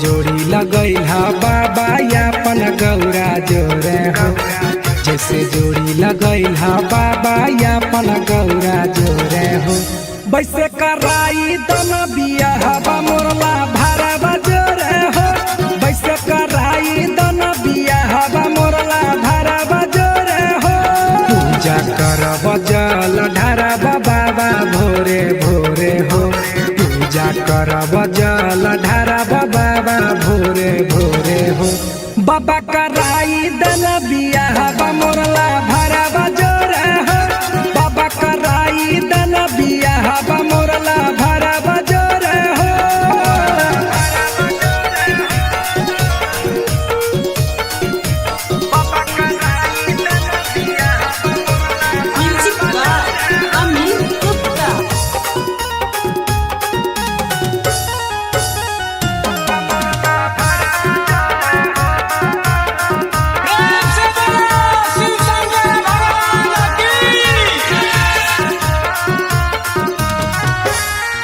जोड़ी लगैला बाबा यापन गौरा जोरे हो, जैसे जोड़ी लगैला बाबा यापन गौरा जोरे हो। वैसे कराई दन बियाहबा मोरला भरवा जोरे हो, वैसे कराई दन बियाहबा मोरला भरवा जोरे हो। पूजा करब जल ढारब बाबा भोरे भोरे हो, पूजा करब जल ढारब बाबा भोरे भोरे हो। बाबा कराई दन बियाहबा मोरला भरवा जोरे हो, बाबा कराई दन बियाहबा मोरला भरवा जोरे हो।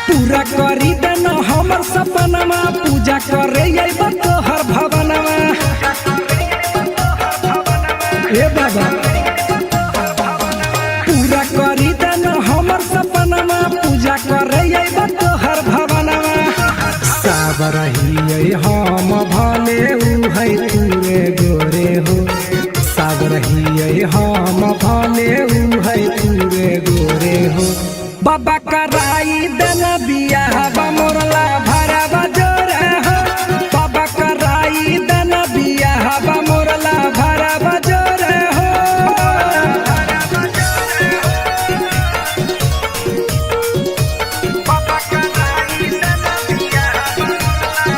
पूरा करी देना हमर सपनमा, पूजा करे अइबा तोहर भवनमा। ए बाबा पूरा करी देना हमर सपनमा, पूजा करे अइबा तोहर भवनमा। सब रहिए हम भले उ है तूरे गोरे हो, सब रहिए हम भले उ है तूरे गोरे हो। बाबा कराई दन बियाहबा मोरला भरवा जोरे हो, बाबा कराई दन बियाहबा मोरला भरवा जोरे हो। बाबा कराई दन बियाहबा मोरला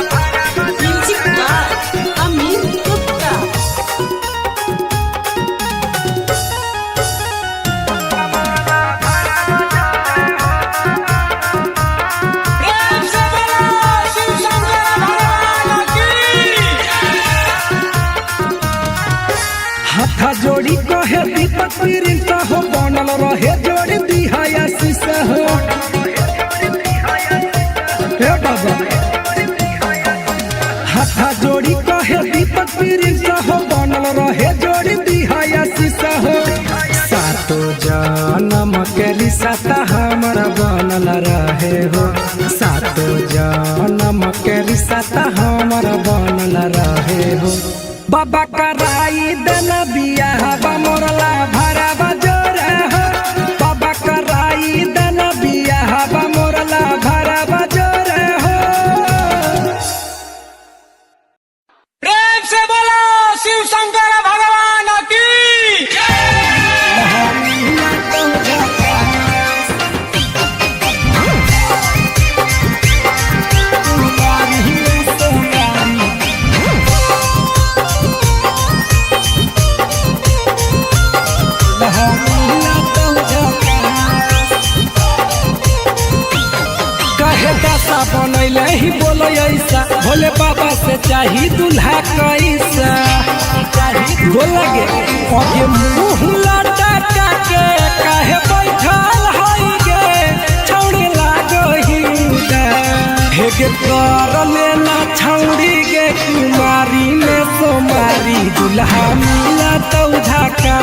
हाथा जोड़ी कहे दीपक प्रिंस हो, बनल रहे जोड़ी दिहाया शीशा हो। हे बाबा हाथा जोड़ी कहे दीपक प्रिंस हो, बनल रहे जोड़ी दिहाया शीशा हो। सातो जन्म के रिश्ता हमरा बनल रहे हो, सातो जन्म के रिश्ता हमरा बनल रहे हो। बाबा कराई दन बियाहबा मोरला भरवा जोरे हो, बाबा कराई दन बियाहबा मोरला भरवा जोरे हो। प्रेम से बोलो शिव शंकर भगवान की। कहे दासा बनैले ही बोलो ऐसा, भोले बाबा से चाही दूल्हा कैसा। बोला गे आगे मुँह लटका के काहे बैठल हई गे, छौड़ी लागही हेगे कर लेना छौड़ी गे। कुमारी में सोमारी दूल्हा मिला तो झाका,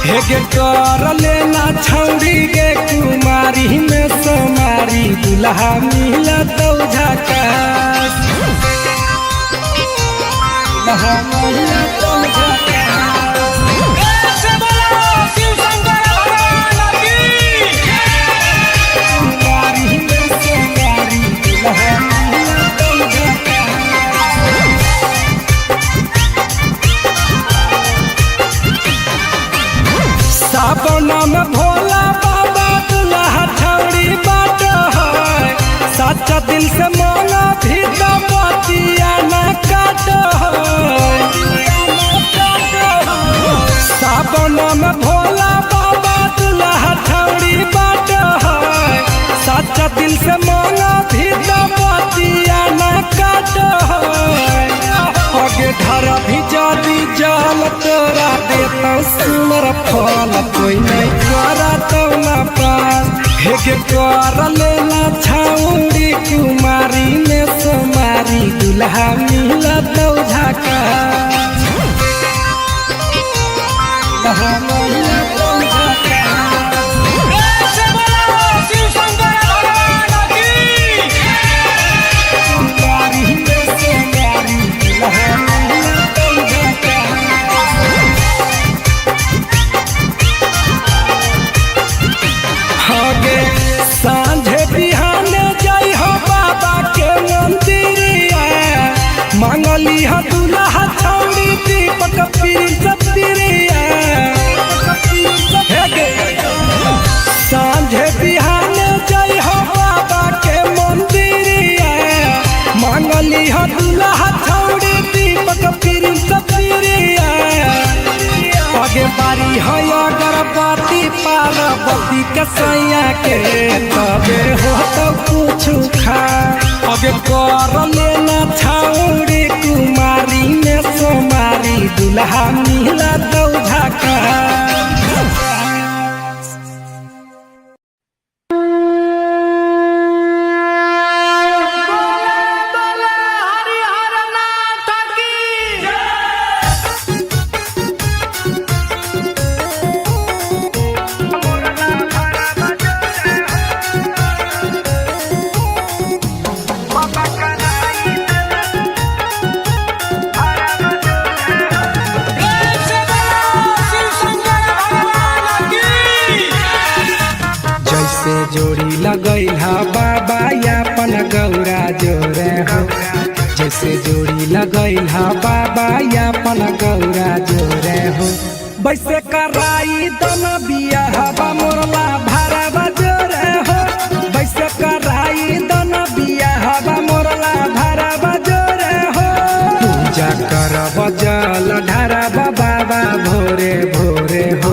हेगे कर लेना छौड़ी गे। कुमारी में सोमारी दूल्हा मिला तो झाका, दूल्हा मिला तो झाका। प्रेम से बोलो शिव शंकर भगवान की। कुमारी में सोमारी दूल्हा मिला तो झाका। सावन में भोला बाबा दूल्हा छौड़ी बाट है, सच्चा दिल से मांगा भी तो बतिया न काट है। सावन में भोला बाबा दूल्हा छौड़ी बाट है, सच्चा दिल से मांगा भी तो बतिया न काट है। आगे धरा भी जादी जाल तोरा देता सुमर फल, कोई नहीं करा तो न पास। हेगे कर लेना छौड़ी कुमारी में सोमारी दूल्हा दुल्हा मिला तो झाका दुल्हा मिला तो झाका प्रेम से बोलो शिव शंकर भगवान की मारी में से मारी दुल्हा मिला तो झाका आगे सांझे बिहाने जाई हो बाबा के मंदिरिया मांगली हो दुल्हा छौड़ी दीपक पिरिया सांझे बिहाने जाई हो बाबा के मंदिरिया मांगली हो दुल्हा छौड़ी दीपक पिरिया आगे बारी है अगरबत्ती पार्वती के सैया के तबे हो तो कुछ खा आगे कर लेना छौड़ी कुमारी में सोमारी दुल्हा मिला तो झाका प्रेम से बोलो शिव शंकर भगवान की जैसे जोड़ी लगैल हा बाबा यापन गौरा जोरे हो जैसे जोड़ी लगैल हा बाबा यापन गौरा जोरे हो वैसे कराई दन बिया हवा मोरला भारा बजोरे हो वैसे कराई दन बिया हवा मोरला भारा बजोरे हो पूजा करब जल ढारब बाबा भोरे भोरे हो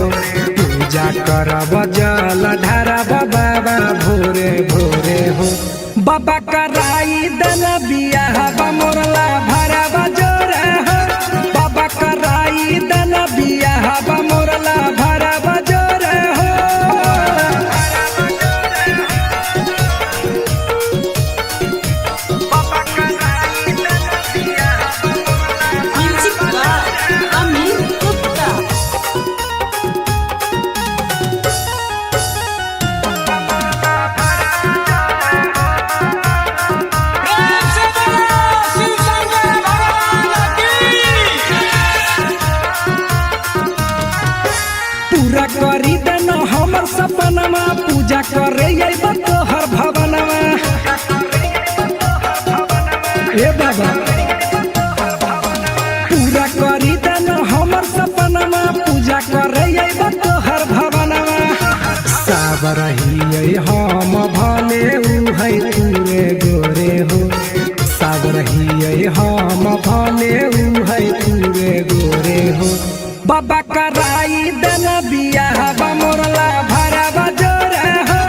पूजा करब जल ढारब बाबा भोरे भोरे हो बाबा कराई दन बिया हवा मोरला भारा बजोरे हो बाबा कराई दन बिया हवा मोरला भारा बजोरे हो Music by Amin Gupta. प्रेम से बोलो शिव शंकर भगवान की पूरा करी देना हमर सपनमा पूजा करे अइबा तोहर भवनमा ए बाबा पूरा करी देना हमर सपनमा पूजा करे अइबा तोहर भवनमा साबर ही हम भले उ है तूरे गोरे हो साबर ही हम भले उ है तूरे गोरे हो बाबा कराई दना बिया हवा मोरला भारा बजोरे हो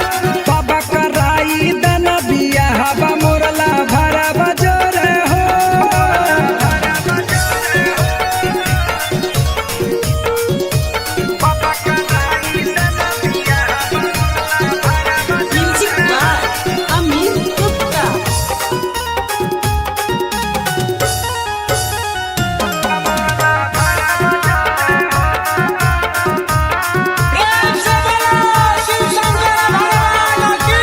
बाबा कराई दना बिया हवा मोरला भारा बजोरे हो Music by Amin Gupta. प्रेम से बोलो शिव शंकर भगवान की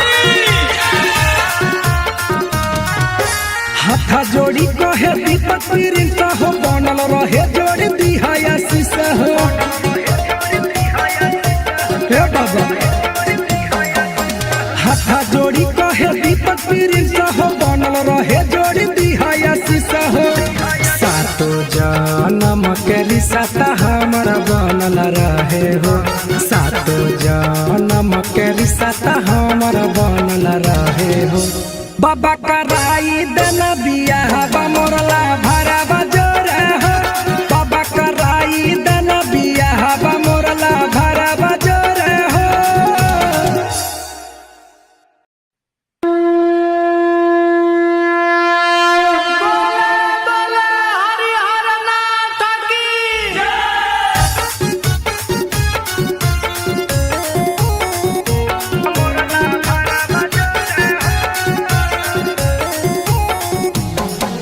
हाथा जोड़ी कहे दीपक प्रिंस हो बनल रहे जोड़ी दिहाया शीशा हो हे बाबा हाथा जोड़ी कहे दीपक प्रिंस हो बनल रहे जोड़ी दिहाया शीशा हो सातो जन्म के रिश्ता हमारा बनल रहे हो सातो जन्म के रिश्ता हमारा बनल रहे हो बाबा कराई दना बिया हवा मोरला भारा बजोरे हो बाबा कराई दना बिया हवा मोरला भारा बजोरे हो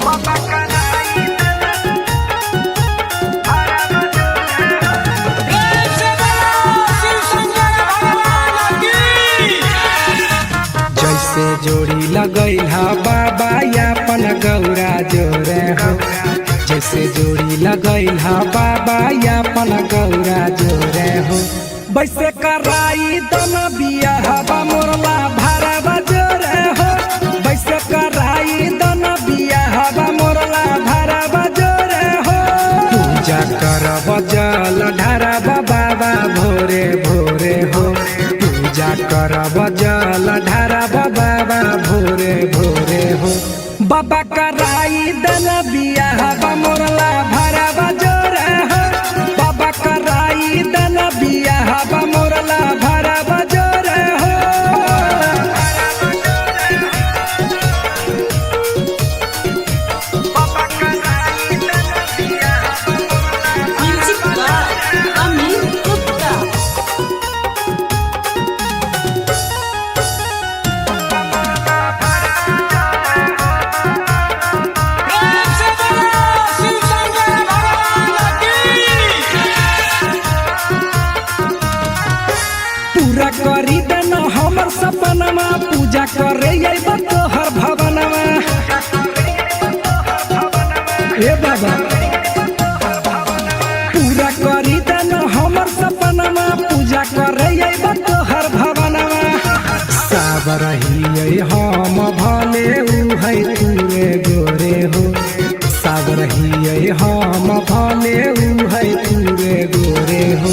बाबा लगैल हा बाबा यापन गौरा जोरे हो जैसे जोड़ी लगैल हा बाबा यापन गौरा जोरे हो वैसे कराई दन बिया हवा मोरला भारा बजोरे हो वैसे कराई दन बिया हवा मोरला भारा बजोरे हो पूजा करब जल ढारब बाबा भोरे भोरे हो पूजा करब जल ढारब बाबा भोरे भोरे हो बाबा कराई दन बिया हवा मोरला भारा बजोरे हो बाबा कराई दन बिया हवा मोरला भारा बजोरे हो म्यूजिक बाय अमित गुप्ता। प्रेम से बोलो शिव शंकर भगवान की। पूरा करी देना हमर सपनमा पूजा करे अइब तोहर भवनमा ए बाबा पूरा करी देना हमर सपनमा पूजा करे अइब तोहर भवनमा सब रहिए हम भले उ है तूरे गोरे हो सब रहिए हम भले उ है तूरे गोरे हो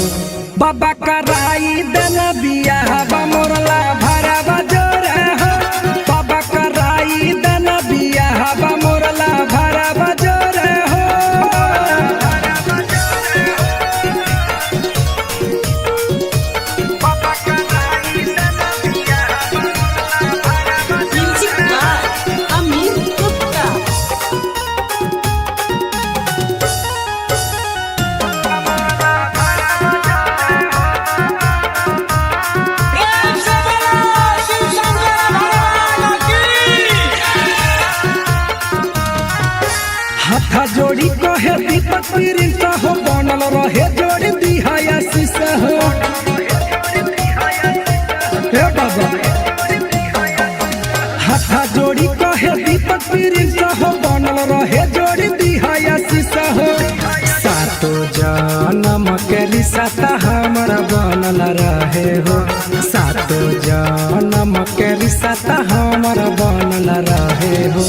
बाबा कराई दन बिया हवा मोरला भारा बजोरे हो बाबा कराई दन बिया हवा मोरला भारा बजोरे हो म्यूजिक बाय अमित गुप्ता। प्रेम से बोलो शिव शंकर भगवान की। हाथा जोड़ी कहे दीपक प्रिंस हो बनल रहे जोड़ी दिहाया शीशा हो हे बाबा हाथा जोड़ी कहे दीपक प्रिंस हो बनल रहे जोड़ी दिहाया शीशा हो सातो जन्म के रिश्ता हमारा बनल रहे हो सातो जन्म के रिश्ता हमारा बनल रहे हो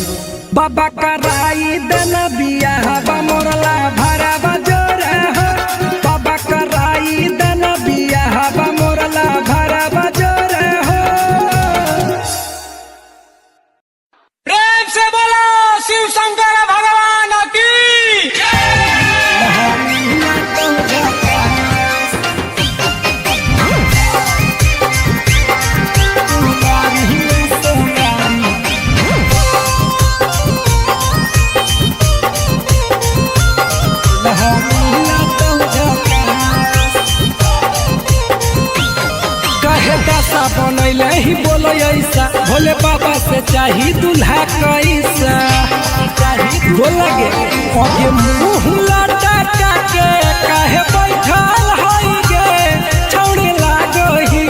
बाबा कराई दन बिया हवा मोरला भारा बजोरे हो बाबा कराई दन बिया हवा मोरला भारा बजोरे हो प्रेम से बोलो शिव शंकर भगवान की। कहे दासा बनैले ही बोलो ऐसा भोले बाबा से चाही दूल्हा कैसा बोला गे आगे मुंह लटा के काहे बैठल हई गे छौड़ी लागही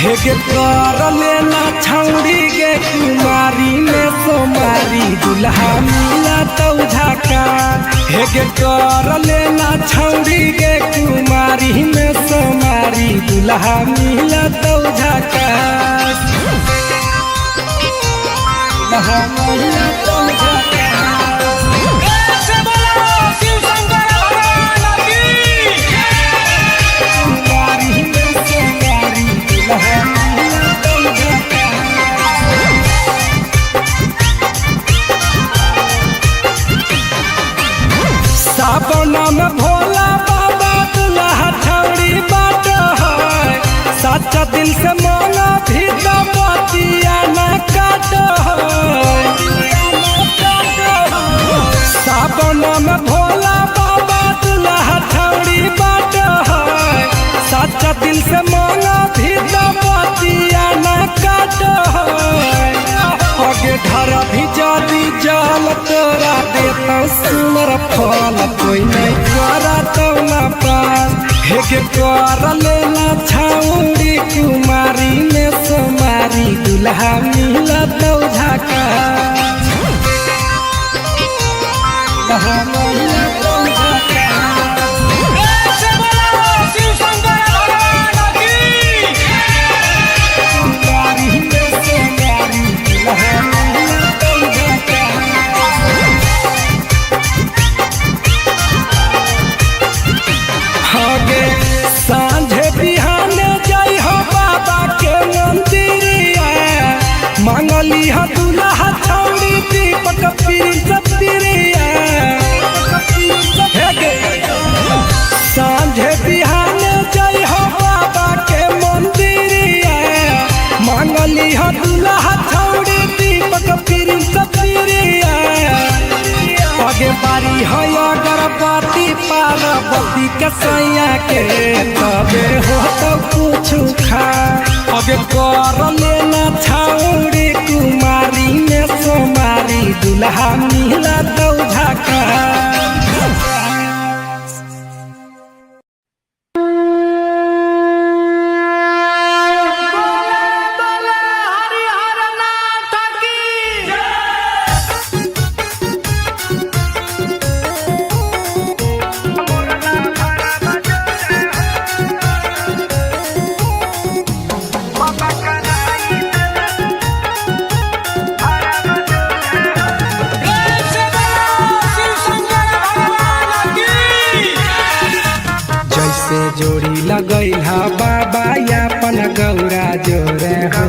हेगे कर लेना छौड़ी गे कुमारी में सोमारी दूल्हा मिला तो झाका हेगे कर लेना छौड़ी गे कुमारी में सोमारी दूल्हा मिला तो झाका दूल्हा मिला तो झाका प्रेम से बोलो शिव शंकर भगवान की। कुमारी में सोमारी दूल्हा मिला तो झाका सावन में भोला बाबा दूल्हा छौड़ी बाट है सच्चा दिल से मांगा भी तो बतिया न काट सावन में भोला बाबा दूल्हा छौड़ी बाट है सच्चा दिल से मांगा भी तो बतिया न काट आगे धरा भी जादी जाल तोरा देता सुनर फल कोई नहीं करा तो न पास हेगे कर लेना छाउड़ी कुमारी में सोमारी दुल्हा मिला तो झाका दुल्हा मिला तो झाका से बोलो शिव शंकर भगवान की कुमारी में सोमारी दुल्हा मिला तो झाका हगे सांझे बिहाने जाई हो बाबा के मंदिरिया मांगली हो दुल्हा छौड़ी दीपक पिरिया हेगे सांझे बिहाने जाई हो बाबा के मंदिरिया मांगली हो दुल्हा छौड़ी दीपक पिरिया आगे बारी है अगरबत्ती पार्वती के सैया के तबे हो तो कुछ खा आगे कर लेना छाउड़ी कुमारी में सोमारी दुल्हा मिला तो झाका से बोलो शिव शंकर भगवान की जैसे जोड़ी लगैल हा बाबा यापन गौरा जोरे हो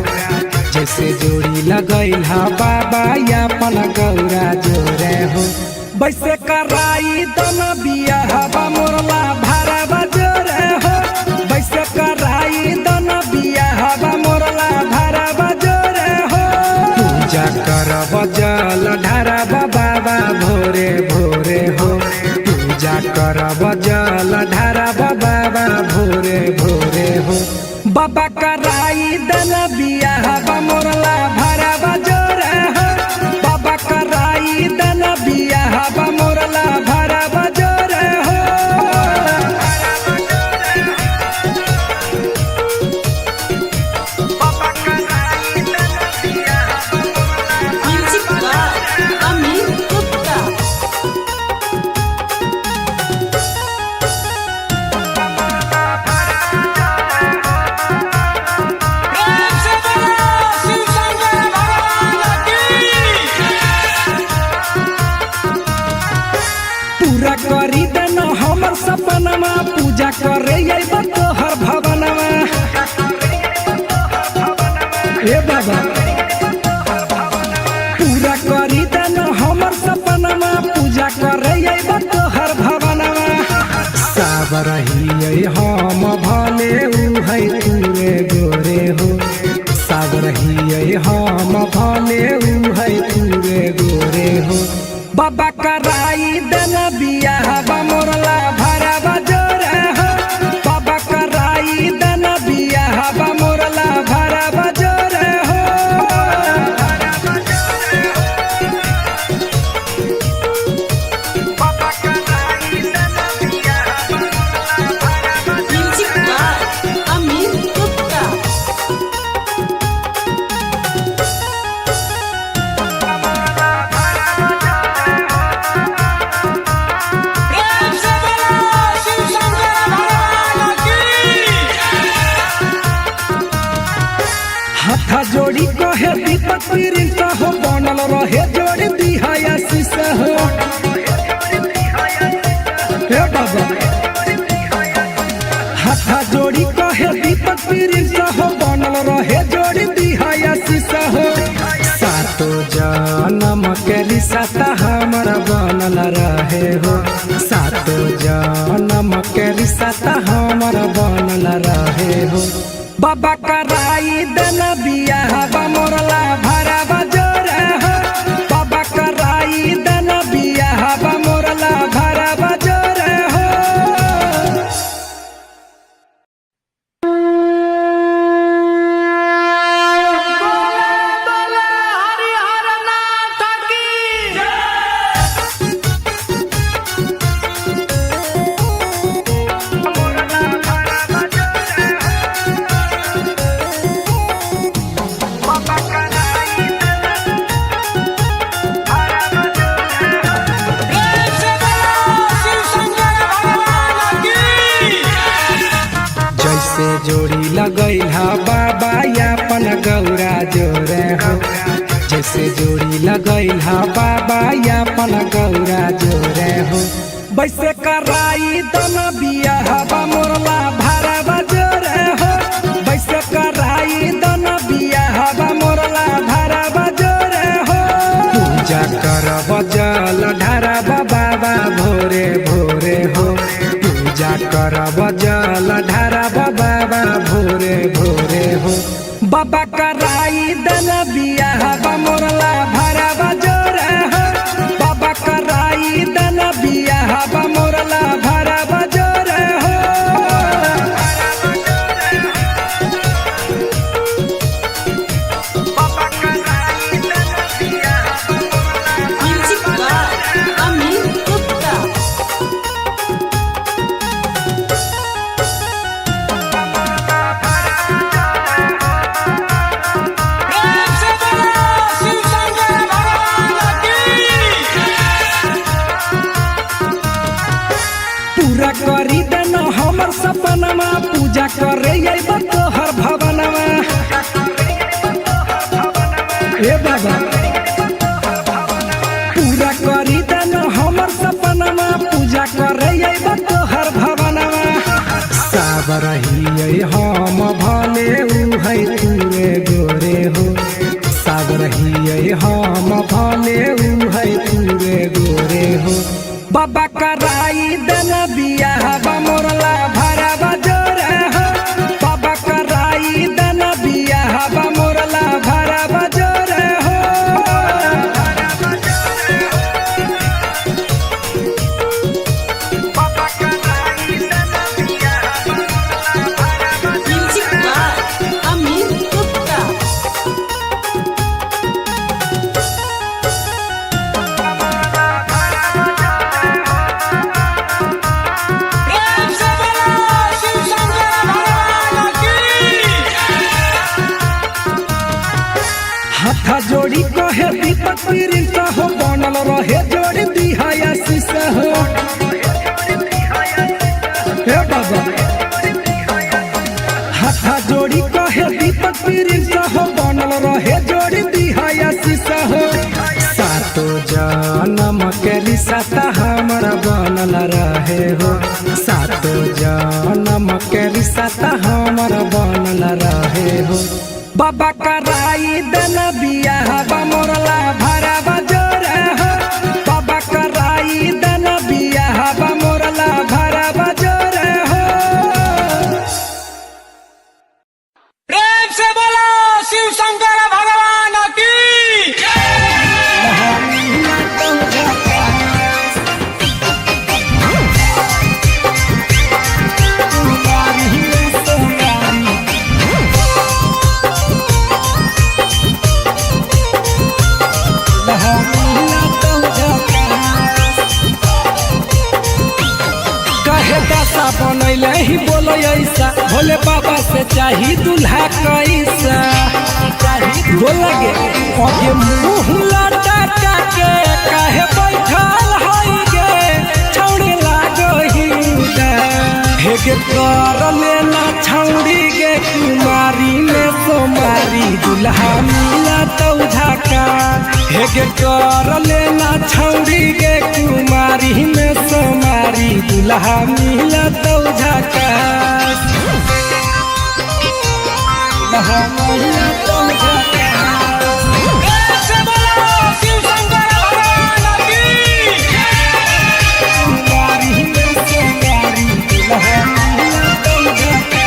जैसे जोड़ी लगैल हा बाबा यापन गौरा जोरे हो वैसे कराई दन बिया हवा मोरला भारा बजोरे हो वैसे कराई दन बिया हवा मोरला भारा बजोरे हो पूजा करब जल ढारब बाबा भोरे भोरे हो पूजा करब जल ढारब बाबा भोरे भोरे हो बाबा कराई दन बिया हवा मोरला भारा बजोरे हो बाबा कराई दन बिया हवा मोरला भारा बजोरे हो म्यूजिक बाय अमित गुप्ता से बोलो शिव शंकर भगवान की पूरा करी देना हमर सपनमा पूजा करे अइबा तोहर भवनमा ए बाबा पूरा करी देना हमर सपनमा पूजा करे अइबा तोहर भवनमा साबरही हम भले उहै तूरे गोरे हो साबरही हम भले उहै तूरे गोरे हो बाबा कराई देना बिया हवा मोरला भारा बजोरे हो बाबा कराई देना बिया हवा मोरला भारा बजोरे हो म्यूजिक बाय अमित गुप्ता से बोलो शिव शंकर भगवान की हाथा जोड़ी कहे दीपक प्रिंस हो बनल रहे जोड़ी दिहाया शीशा हो हे बाबा हाथा जोड़ी कहे दीपक प्रिंस हो बनल रहे जोड़ी दिहाया शीशा हो सातो जन्म के रिश्ता हमारा बनल रहे हो सातो जन्म के रिश्ता हमारा बनल रहे हो बाबा कराई देना बिया हवा मोरला भारा बजोरे हो बाबा कराई देना बिया हवा मोरला भारा बजोरे हो लगई हा बाबा यापन गौरा जोरे हो जैसे जोड़ी लगई हा बाबा यापन गौरा जोरे हो वैसे कराई दन बिया हवा मोरला भारा बजोरे हो वैसे कराई दन बिया हवा मोरला भारा बजोरे हो पूजा कर बजल ढारा बाबा भोरे भोरे हो पूजा कर बजल ढारा बाबा भोरे भोरे हो बाबा कराई दन बिया हवा मोरला भारा बजोरे हो बाबा कराई दन बिया हवा मोरला भारा बजोरे हो म्यूजिक बाय अमित गुप्ता। प्रेम से बोलो शिव शंकर भगवान की। पूरा करी देना हमर सपनमा पूजा करे अइबा तोहर भवनमा ए बाबा पूरा करी देना हमर सपनमा पूजा करे अइबा तोहर भवनमा सब रहिए हम भले उ है तूरे गोरे हो सब रहिए हम भले उ है तूरे गोरे हो बाबा कराई दन बिया हवा मोरला भारा बजोरे हो बाबा कराई दन बिया हवा मोरला भारा बजोरे हो म्यूजिक बाय अमित गुप्ता। प्रेम से बोलो शिव शंकर भगवान की। हाथा जोड़ी कहे दीपक प्रिंस हो बनल रहे जोड़ी दिहाया शीशा हो हे बाबा हाथा जोड़ी कहे दीपक प्रिंस हो बनल रहे जोड़ी दिहाया शीशा हो सातो जन्म के रिश्ता हमारा बनल रहे हो सातो जन्म के रिश्ता हमारा बनल रहे हो बाबा कराई दन बिया हवा मोरला भारा बजोरे हो बाबा कराई दन बिया हवा मोरला भारा बजोरे हो प्रेम से बोलो शिव शंकर भगवान की। कहे दशा बनैले ही बोलो ऐसा भोले बाबा से चाही दूल्हा कैसा बोला गे आगे मुंह लटा के काहे बैठल हई गे छौड़ी लागही हेगे कर लेना छौड़ी गे कुमारी में सोमारी दूल्हा मिला तो झाका हेगे कर लेना छौड़ी गे कुमारी में सोमारी दूल्हा मिला तो झाका दूल्हा मिला तो झाका प्रेम से बोलो शिव शंकर भगवान की। कुमारी में सोमारी दूल्हा मिला तो झाका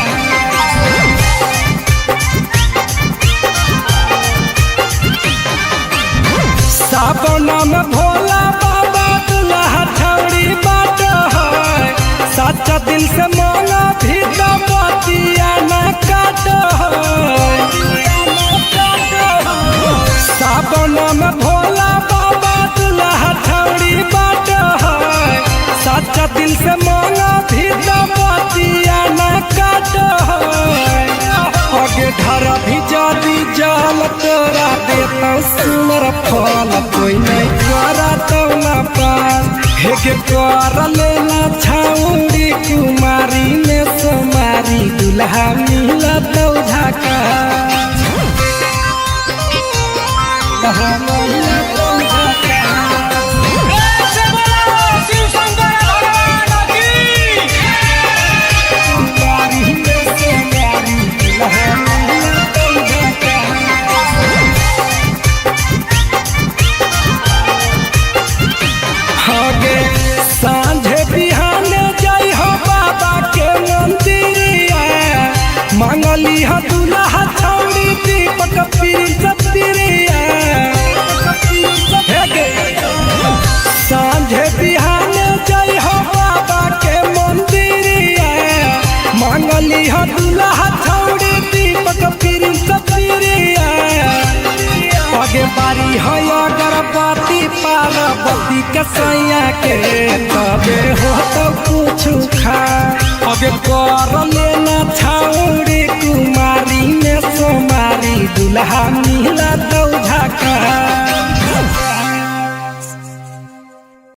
सावन में भोला बाबा दूल्हा छौड़ी बाट है सच्चा दिल से मांगा भी तो बतिया न काट सावन में भोला बाबा दूल्हा छौड़ी बाट है सच्चा दिल से मांगा भी तो बतिया न काट आगे धरा भी जादी जाल तोरा देता सुनर फल कोई नहीं करा तो न पास हेगे कर लेना छौड़ी कुमारी में सोमारी दूल्हा दुल्हा मिला तो झाका दुल्हा मिला तो झाका से बोलो शिव शंकर भगवान की बारी में से बारी दुल्हा मिला तो झाका आगे सांझे बिहाने जाई हो बाबा के मंदिरिया मांगली हो दुल्हा छौड़ी दीपक पिरिया सांझे बिहाने जाई हो बाबा के मंदिरिया मांगली हो दुल्हा छौड़ी दीपक पिरिया आगे बारी है अगरबत्ती पार्वती के सैया के तबे हो तो कुछ खा आगे कर लेना छौड़ी कुमारी में सोमारी दुल्हा मिला तो झाका